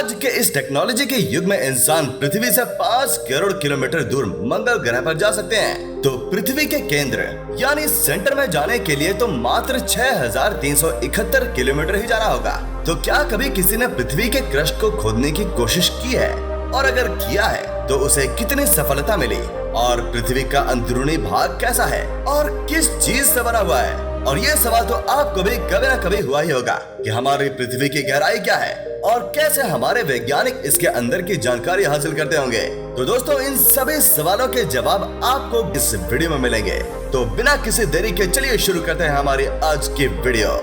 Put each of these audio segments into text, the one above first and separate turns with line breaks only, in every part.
आज के इस टेक्नोलॉजी के युग में इंसान पृथ्वी से 5 करोड़ किलोमीटर दूर मंगल ग्रह पर जा सकते हैं। तो पृथ्वी के केंद्र यानी सेंटर में जाने के लिए तो मात्र 6371 किलोमीटर ही जाना होगा। तो क्या कभी किसी ने पृथ्वी के क्रस्ट को खोदने की कोशिश की है, और अगर किया है तो उसे कितनी सफलता मिली, और पृथ्वी का अंदरूनी भाग कैसा है और किस चीज से बना हुआ है? और ये सवाल तो आपको भी कभी ना कभी हुआ ही होगा कि हमारी पृथ्वी की गहराई क्या है और कैसे हमारे वैज्ञानिक इसके अंदर की जानकारी हासिल करते होंगे। तो दोस्तों, इन सभी सवालों के जवाब आपको इस वीडियो में मिलेंगे। तो बिना किसी देरी के चलिए शुरू करते हैं हमारी आज की वीडियो।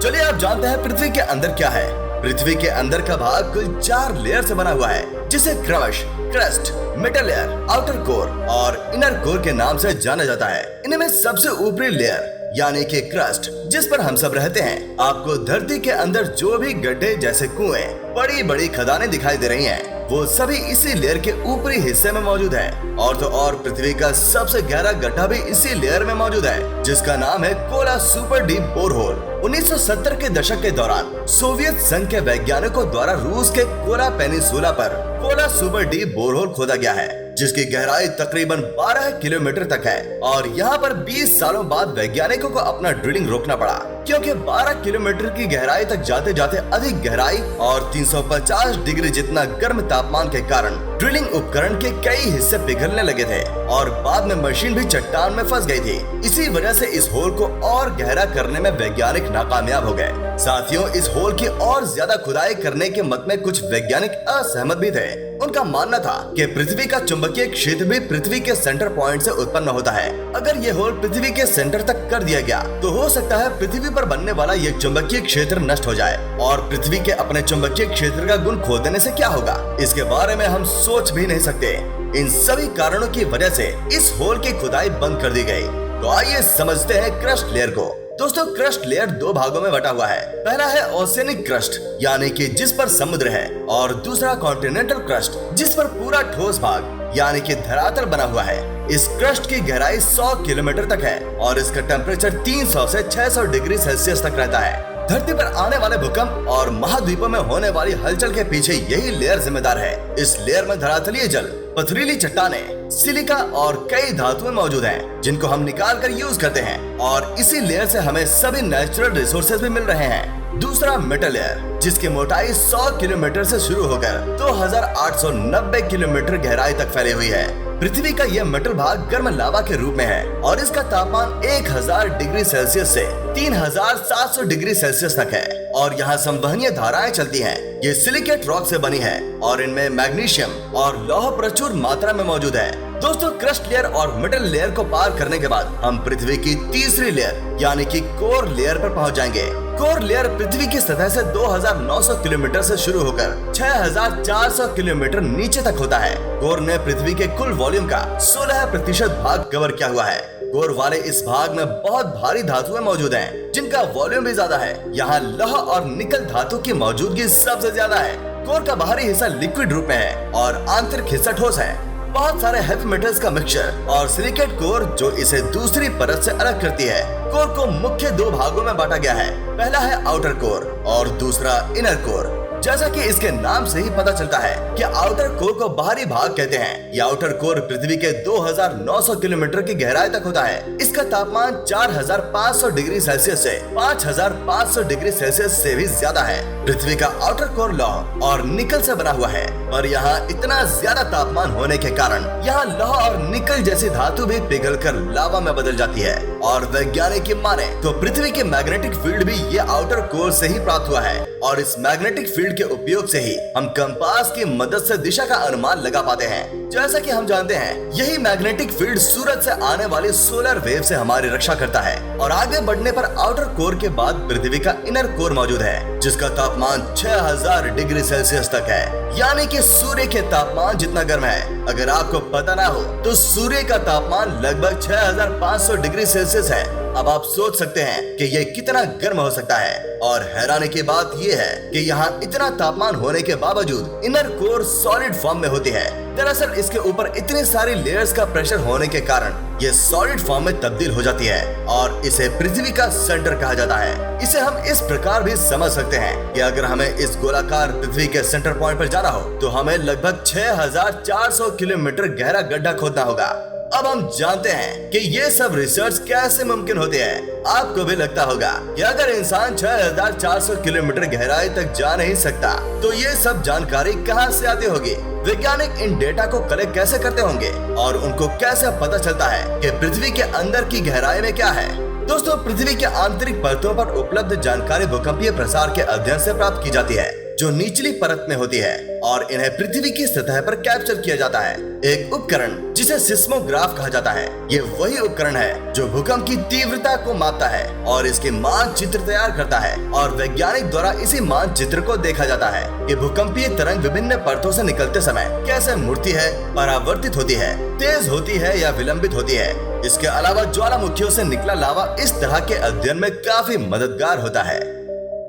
चलिए आप जानते हैं पृथ्वी के अंदर क्या है। पृथ्वी के अंदर का भाग कुल 4 लेयर से बना हुआ है, जिसे crust, metal layer, outer core और इनर कोर के नाम से जाना जाता है। इनमें सबसे ऊपरी लेयर यानी कि क्रस्ट, जिस पर हम सब रहते हैं, आपको धरती के अंदर जो भी गड्ढे जैसे कुएं, बड़ी बड़ी खदानें दिखाई दे रही हैं, वो सभी इसी लेयर के ऊपरी हिस्से में मौजूद है। और तो और पृथ्वी का सबसे गहरा गड्ढा भी इसी लेयर में मौजूद है, जिसका नाम है कोला सुपर डीप बोरहोल। 1970 के दशक के दौरान सोवियत संघ के वैज्ञानिकों द्वारा रूस के कोला पेनिनसुला पर कोला सुपर डीप बोरहोल खोदा गया है, जिसकी गहराई तकरीबन 12 किलोमीटर तक है। और यहाँ पर 20 सालों बाद वैज्ञानिकों को अपना ड्रिलिंग रोकना पड़ा, क्योंकि 12 किलोमीटर की गहराई तक जाते जाते अधिक गहराई और 350 डिग्री जितना गर्म तापमान के कारण ड्रिलिंग उपकरण के कई हिस्से पिघलने लगे थे और बाद में मशीन भी चट्टान में फंस गई थी। इसी वजह से इस होल को और गहरा करने में वैज्ञानिक नाकामयाब हो गए। साथियों, इस होल की और ज्यादा खुदाई करने के मत में कुछ वैज्ञानिक असहमत भी थे। उनका मानना था कि पृथ्वी का चुंबकीय क्षेत्र भी पृथ्वी के सेंटर पॉइंट से उत्पन्न होता है। अगर ये होल पृथ्वी के सेंटर तक कर दिया गया तो हो सकता है पृथ्वी पर बनने वाला ये चुंबकीय क्षेत्र नष्ट हो जाए। और पृथ्वी के अपने चुंबकीय क्षेत्र का गुण खो देने से क्या होगा, इसके बारे में हम सोच भी नहीं सकते। इन सभी कारणों की वजह से इस होल की खुदाई बंद कर दी गई। तो आइए समझते हैं क्रस्ट लेयर को। दोस्तों, क्रस्ट लेयर 2 भागों में बटा हुआ है। पहला है ओशियनिक क्रस्ट, यानी कि जिस पर समुद्र है, और दूसरा कॉन्टिनेंटल क्रस्ट, जिस पर पूरा ठोस भाग यानी कि धरातल बना हुआ है। इस क्रस्ट की गहराई 100 किलोमीटर तक है और इसका टेम्परेचर 300 से 600 डिग्री सेल्सियस तक रहता है। धरती पर आने वाले भूकंप और महाद्वीपों में होने वाली हलचल के पीछे यही लेयर जिम्मेदार है। इस लेयर में धरातलीय जल, पथरीली चट्टानें, सिलिका और कई धातुएं मौजूद हैं, जिनको हम निकाल कर यूज करते हैं। और इसी लेयर से हमें सभी नेचुरल रिसोर्सेज भी मिल रहे हैं। दूसरा मेटल लेयर, जिसकी मोटाई 100 किलोमीटर से शुरू होकर 2890 किलोमीटर गहराई तक फैली हुई है। पृथ्वी का यह मेटल भाग गर्म लावा के रूप में है और इसका तापमान 1000 डिग्री सेल्सियस से 3700 डिग्री सेल्सियस तक है। और यहाँ संवहनीय धाराएं चलती हैं। ये सिलिकेट रॉक से बनी है और इनमें मैग्नीशियम और लौह प्रचुर मात्रा में मौजूद है। दोस्तों, क्रस्ट लेयर और मेटल लेयर को पार करने के बाद हम पृथ्वी की तीसरी लेयर यानी कि कोर लेयर पर पहुंच जाएंगे। कोर लेयर पृथ्वी की सतह से 2900 किलोमीटर से शुरू होकर 6400 किलोमीटर नीचे तक होता है। कोर ने पृथ्वी के कुल वॉल्यूम का 16% भाग कवर किया हुआ है। कोर वाले इस भाग में बहुत भारी धातुएं मौजूद हैं, जिनका वॉल्यूम भी ज्यादा है। यहाँ लौह और निकल धातु की मौजूदगी सबसे ज्यादा है। कोर का बाहरी हिस्सा लिक्विड रूप में है और आंतरिक हिस्सा ठोस है। बहुत सारे हेवी मेटल्स का मिक्सचर और सिलिकेट कोर जो इसे दूसरी परत से अलग करती है। कोर को मुख्य 2 भागों में बांटा गया है। पहला है आउटर कोर और दूसरा इनर कोर। जैसा कि इसके नाम से ही पता चलता है कि आउटर कोर को बाहरी भाग कहते हैं। यह आउटर कोर पृथ्वी के 2900 किलोमीटर की गहराई तक होता है। इसका तापमान 4500 डिग्री सेल्सियस से 5500 डिग्री सेल्सियस से भी ज्यादा है। पृथ्वी का आउटर कोर लौह और निकल से बना हुआ है, पर यहाँ इतना ज्यादा तापमान होने के कारण यहाँ लौह और निकल जैसी धातु भी पिघलकर लावा में बदल जाती है। और वैज्ञानिक की माने तो पृथ्वी के मैग्नेटिक फील्ड भी ये आउटर कोर से ही प्राप्त हुआ है। और इस मैग्नेटिक फील्ड के उपयोग से ही हम कंपास की मदद से दिशा का अनुमान लगा पाते हैं। जैसा कि हम जानते हैं, यही मैग्नेटिक फील्ड सूरज से आने वाली सोलर वेव से हमारी रक्षा करता है। और आगे बढ़ने पर आउटर कोर के बाद पृथ्वी का इनर कोर मौजूद है, जिसका तापमान 6000 डिग्री सेल्सियस तक है, यानी कि सूर्य के तापमान जितना गर्म है। अगर आपको पता ना हो तो सूर्य का तापमान लगभग 6500 डिग्री सेल्सियस है। अब आप सोच सकते हैं कि ये कितना गर्म हो सकता है। और हैरानी की बात ये है कि यहाँ इतना तापमान होने के बावजूद इनर कोर सॉलिड फॉर्म में होती है। दरअसल इसके ऊपर इतनी सारी लेयर्स का प्रेशर होने के कारण ये सॉलिड फॉर्म में तब्दील हो जाती है और इसे पृथ्वी का सेंटर कहा जाता है। इसे हम इस प्रकार भी समझ सकते हैं कि अगर हमें इस गोलाकार पृथ्वी के सेंटर पॉइंट पर जाना हो तो हमें लगभग 6400 किलोमीटर गहरा गड्ढा खोदना होगा। अब हम जानते हैं कि ये सब रिसर्च कैसे मुमकिन होती है। आपको भी लगता होगा कि अगर इंसान 6400 किलोमीटर गहराई तक जा नहीं सकता तो ये सब जानकारी कहां से आती होगी। वैज्ञानिक इन डेटा को कलेक्ट कैसे करते होंगे और उनको कैसे पता चलता है कि पृथ्वी के अंदर की गहराई में क्या है। दोस्तों, पृथ्वी के आंतरिक परतों पर उपलब्ध जानकारी भूकंपीय प्रसार के अध्ययन से प्राप्त की जाती है जो निचली परत में होती है और इन्हें पृथ्वी की सतह पर कैप्चर किया जाता है। एक उपकरण जिसे सिस्मोग्राफ कहा जाता है, ये वही उपकरण है जो भूकंप की तीव्रता को मापता है और इसके मानचित्र तैयार करता है और वैज्ञानिक द्वारा इसी मानचित्र को देखा जाता है कि भूकंपीय तरंग विभिन्न परतों से निकलते समय कैसे मुड़ती है, परावर्तित होती है, तेज होती है या विलंबित होती है। इसके अलावा ज्वालामुखियों से निकला लावा इस तरह के अध्ययन में काफी मददगार होता है।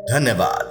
धन्यवाद।